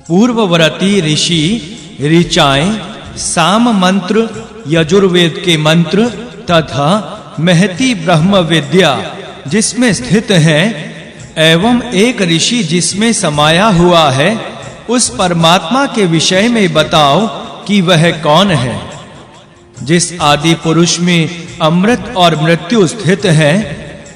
पूर्ववर्ती ऋषि ऋचाएं, साम मंत्र, यजुर्वेद के मंत्र तथा महती ब्रह्म विद्या जिसमें स्थित है एवं एक ऋषि जिसमें समाया हुआ है, उस परमात्मा के विषय में बताओ कि वह कौन है। जिस आदि पुरुष में अमृत और मृत्यु स्थित है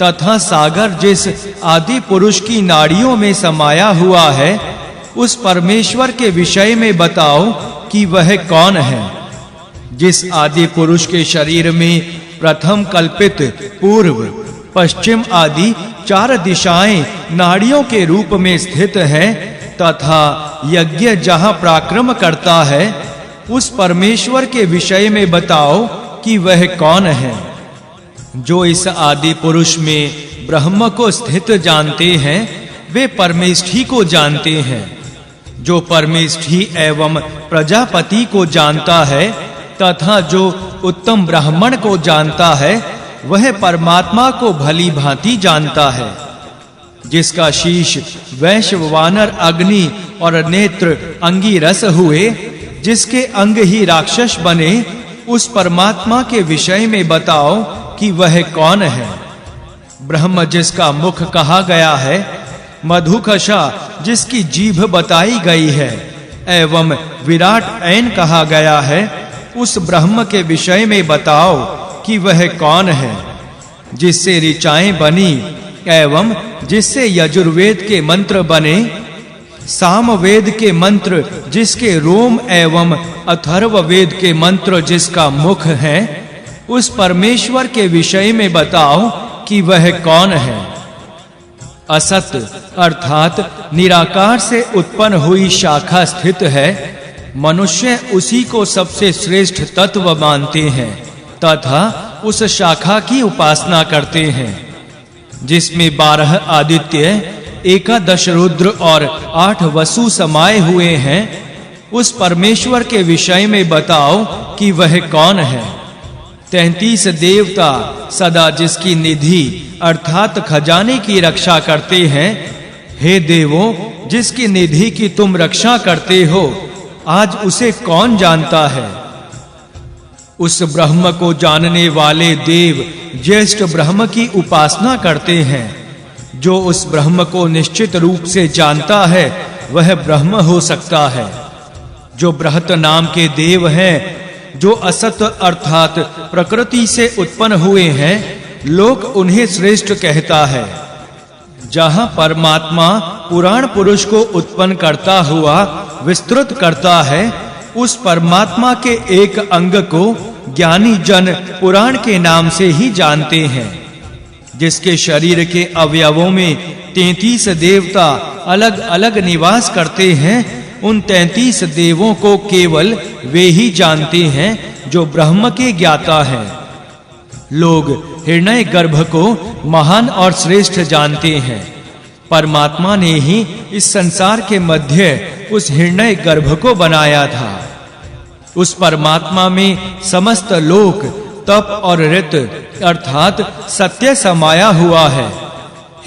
तथा सागर जिस आदि पुरुष की नाड़ियों में समाया हुआ है, उस परमेश्वर के विषय में बताओ कि वह कौन है। जिस आदि पुरुष के शरीर में प्रथम कल्पित पूर्व, पश्चिम आदि 4 दिशाएं नाड़ियों के रूप में स्थित है तथा यज्ञ जहां पराक्रम करता है, उस परमेश्वर के विषय में बताओ कि वह कौन है। जो इस आदि पुरुष में ब्रह्म को स्थित जानते हैं, वे परमेष्ठी को जानते हैं। जो परमेष्ठी एवं प्रजापति को जानता है तथा जो उत्तम ब्राह्मण को जानता है, वह परमात्मा को भली भांति जानता है। जिसका शीश वैश्व, वानर, अग्नि और नेत्र अंगिरस हुए, जिसके अंग ही राक्षस बने, उस परमात्मा के विषय में बताओ कि वह कौन है। ब्रह्म जिसका मुख कहा गया है, मधुकशा जिसकी जीभ बताई गई है एवं विराट ऐन कहा गया है, उस ब्रह्म के विषय में बताओ कि वह कौन है। जिससे ऋचाएं बनी एवं जिससे यजुर्वेद के मंत्र बने, सामवेद के मंत्र जिसके रोम एवं अथर्ववेद के मंत्र जिसका मुख है, उस परमेश्वर के विषय में बताओ कि वह कौन है। असत अर्थात निराकार से उत्पन्न हुई शाखा स्थित है। मनुष्य उसी को सबसे श्रेष्ठ तत्व मानते हैं तथा उस शाखा की उपासना करते हैं। जिसमें 12 आदित्य, 11 रुद्र और 8 वसु समाये हुए हैं, उस परमेश्वर के विषय में बताओ कि वह कौन है। 33 देवता सदा जिसकी निधि अर्थात खजाने की रक्षा करते हैं। हे देवों, जिसकी निधि की तुम रक्षा करते हो, आज उसे कौन जानता है। उस ब्रह्म को जानने वाले देव ज्येष्ठ ब्रह्म की उपासना करते हैं। जो उस ब्रह्म को निश्चित रूप से जानता है, वह ब्रह्म हो सकता है। जो बृहत नाम के देव हैं, जो असत अर्थात प्रकृति से उत्पन्न हुए हैं, लोक उन्हें श्रेष्ठ कहता है। जहां परमात्मा पुराण पुरुष को उत्पन्न करता हुआ विस्तृत करता है, उस परमात्मा के एक अंग को ज्ञानी जन पुराण के नाम से ही जानते हैं। जिसके शरीर के अवयवों में 33 देवता अलग-अलग निवास करते हैं, उन 33 देवों को केवल वे ही जानते हैं जो ब्रह्म के ज्ञाता हैं। लोग हिरण्य गर्भ को महान और श्रेष्ठ जानते हैं। परमात्मा ने ही इस संसार के मध्य उस हिरण्य गर्भ को बनाया था। उस परमात्मा में समस्त लोक, तप और ऋत अर्थात सत्य समाया हुआ है।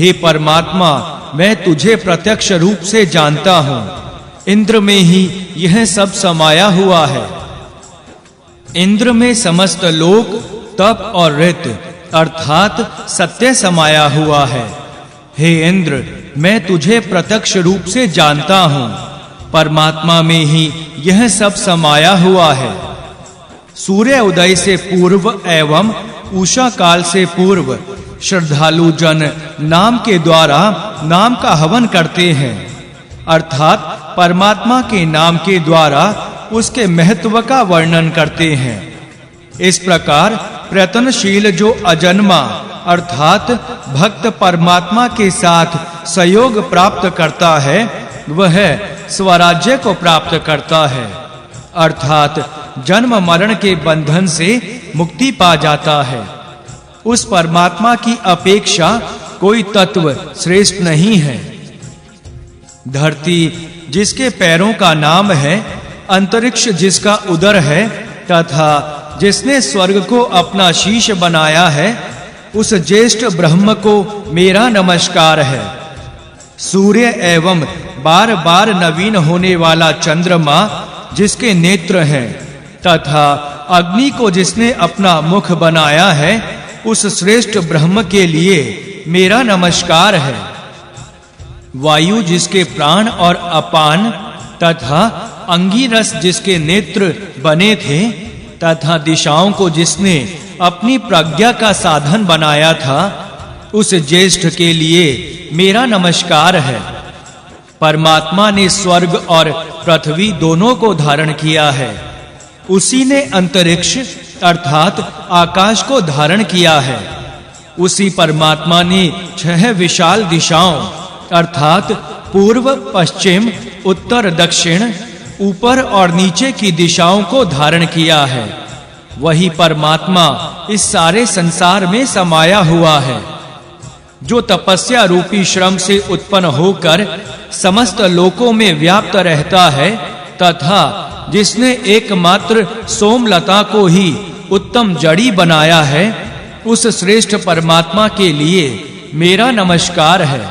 हे परमात्मा, मैं तुझे प्रत्यक्ष रूप से जानता हूँ। इंद्र में ही यह सब समाया हुआ है। इंद्र में समस्त लोक, तप और ऋत अर्थात सत्य समाया हुआ है। हे इंद्र, मैं तुझे प्रत्यक्ष रूप से जानता हूँ। परमात्मा में ही यह सब समाया हुआ है। सूर्य उदय से पूर्व एवं उषा काल से पूर्व श्रद्धालु जन नाम के द्वारा नाम का हवन करते हैं, अर्थात परमात्मा के नाम के द्वारा उसके महत्व का वर्णन करते हैं। इस प्रकार प्रयत्नशील जो अजन्मा अर्थात भक्त परमात्मा के साथ सहयोग प्राप्त करता है, वह स्वराज्य को प्राप्त करता है, अर्थात जन्म मरण के बंधन से मुक्ति पा जाता है। उस परमात्मा की अपेक्षा कोई तत्व श्रेष्ठ नहीं है। धरती जिसके पैरों का नाम है, अंतरिक्ष जिसका उदर है तथा जिसने स्वर्ग को अपना शीश बनाया है, उस ज्येष्ठ ब्रह्म को मेरा नमस्कार है। सूर्य एवं बार-बार नवीन होने वाला चंद्रमा जिसके नेत्र हैं, तथा अग्नि को जिसने अपना मुख बनाया है, उस श्रेष्ठ ब्रह्म के लिए मेरा नमस्कार है। वायु जिसके प्राण और अपान तथा अंगिरस जिसके नेत्र बने थे, तथा दिशाओं को जिसने अपनी प्रज्ञा का साधन बनाया था, उस ज्येष्ठ के लिए मेरा नमस्कार है। परमात्मा ने स्वर्ग और पृथ्वी दोनों को धारण किया है। उसी ने अंतरिक्ष अर्थात आकाश को धारण किया है। उसी परमात्मा ने 6 विशाल दिशाओं अर्थात पूर्व, पश्चिम, उत्तर, दक्षिण, ऊपर और नीचे की दिशाओं को धारण किया है। वही परमात्मा इस सारे संसार में समाया हुआ है, जो तपस्या रूपी श्रम से उत्पन्न होकर समस्त लोकों में व्याप्त रहता है, तथा जिसने एकमात्र सोमलता को ही उत्तम जड़ी बनाया है, उस श्रेष्ठ परमात्मा के लिए मेरा नमस्कार है।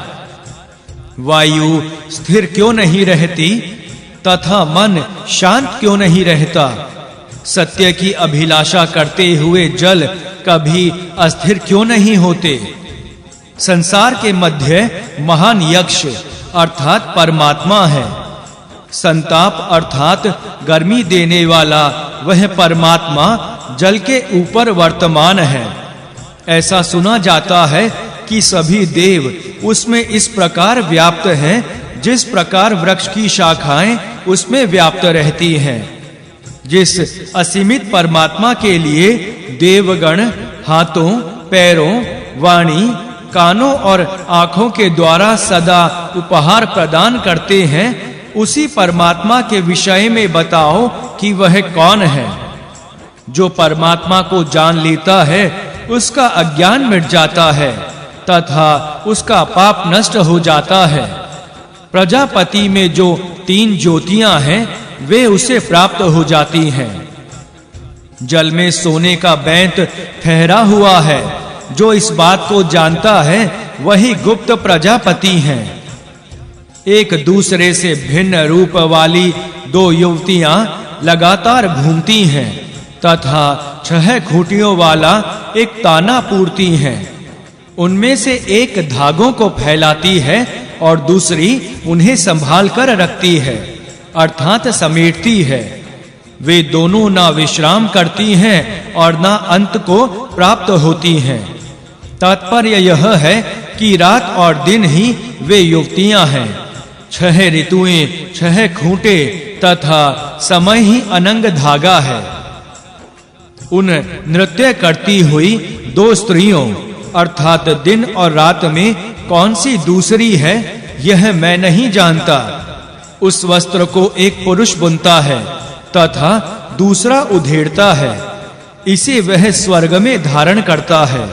वायु स्थिर क्यों नहीं रहती तथा मन शांत क्यों नहीं रहता? सत्य की अभिलाषा करते हुए जल कभी अस्थिर क्यों नहीं होते? संसार के मध्य महान यक्ष अर्थात परमात्मा है। संताप अर्थात गर्मी देने वाला वह परमात्मा जल के ऊपर वर्तमान है। ऐसा सुना जाता है कि सभी देव उसमें इस प्रकार व्याप्त हैं, जिस प्रकार वृक्ष की शाखाएं उसमें व्याप्त रहती हैं। जिस असीमित परमात्मा के लिए देवगण हाथों, पैरों, वाणी, कानों और आंखों के द्वारा सदा उपहार प्रदान करते हैं, उसी परमात्मा के विषय में बताओ कि वह कौन है। जो परमात्मा को जान लेता है, उसका अज्ञान मिट जाता है तथा उसका पाप नष्ट हो जाता है। प्रजापति में जो 3 ज्योतियां हैं, वे उसे प्राप्त हो जाती हैं। जल में सोने का बैंत ठहरा हुआ है। जो इस बात को जानता है, वही गुप्त प्रजापति हैं। एक दूसरे से भिन्न रूप वाली 2 युवतियां लगातार घूमती हैं तथा 6 खूंटियों वाला एक ताना पूरती हैं। उनमें से एक धागों को फैलाती है और दूसरी उन्हें संभाल कर रखती है अर्थात समेटती है। वे दोनों ना विश्राम करती हैं और ना अंत को प्राप्त होती हैं। तात्पर्य यह है कि रात और दिन ही वे युवतियां हैं। 6 ऋतुएं, 6 खूंटे तथा समय ही अनंग धागा है। उन नृत्य करती हुई 2 स्त्रियों अर्थात दिन और रात में कौन सी दूसरी है, यह मैं नहीं जानता। उस वस्त्र को एक पुरुष बुनता है तथा दूसरा उधेड़ता है। इसे वह स्वर्ग में धारण करता है।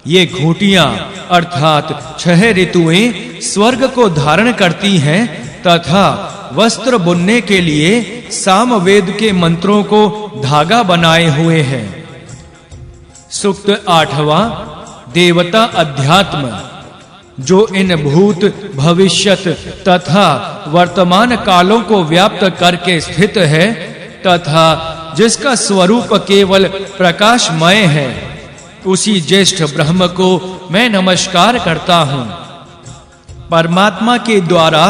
ये घूंटियां अर्थात 6 ऋतुएं स्वर्ग को धारण करती हैं तथा वस्त्र बुनने के लिए सामवेद के मंत्रों को धागा बनाए हुए हैं। सूक्त 8वां देवता अध्यात्म, जो इन भूत, भविष्यत तथा वर्तमान कालों को व्याप्त करके स्थित है तथा जिसका स्वरूप केवल प्रकाशमय है, उसी ज्येष्ठ ब्रह्म को मैं नमस्कार करता हूँ। परमात्मा के द्वारा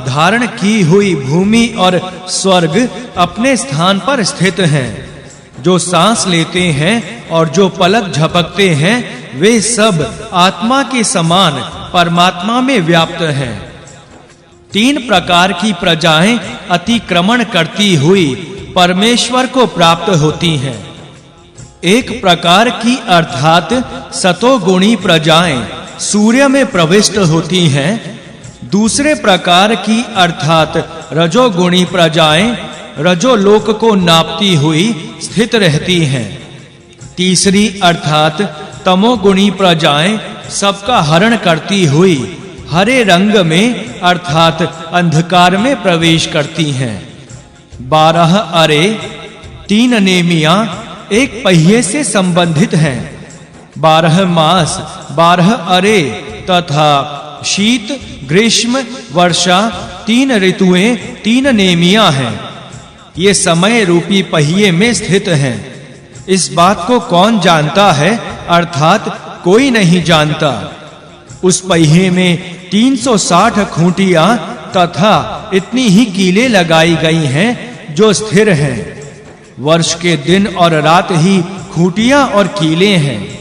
धारण की हुई भूमि और स्वर्ग अपने स्थान पर स्थित हैं। जो सांस लेते हैं और जो पलक झपकते हैं, वे सब आत्मा के समान परमात्मा में व्याप्त हैं। 3 प्रकार की प्रजाएं अतिक्रमण करती हुई परमेश्वर को प्राप्त होती हैं। एक प्रकार की अर्थात सतोगुणी प्रजाएं सूर्य में प्रविष्ट होती हैं। दूसरे प्रकार की अर्थात रजोगुणी प्रजाएं रजोलोक को नापती हुई स्थित रहती हैं। तीसरी अर्थात तमोगुणी प्रजाएं सबका हरण करती हुई हरे रंग में अर्थात अंधकार में प्रवेश करती हैं। 12 अरे 3 नेमियां एक पहिए से संबंधित हैं। 12 मास 12 अरे तथा शीत, ग्रीष्म, वर्षा तीन ऋतुएं, तीन नेमियां हैं। ये समय रूपी पहिए में स्थित हैं। इस बात को कौन जानता है, अर्थात कोई नहीं जानता। उस पहिए में 360 खूंटियां तथा इतनी ही कीलें लगाई गई हैं जो स्थिर हैं। वर्ष के दिन और रात ही खूंटियां और कीलें हैं।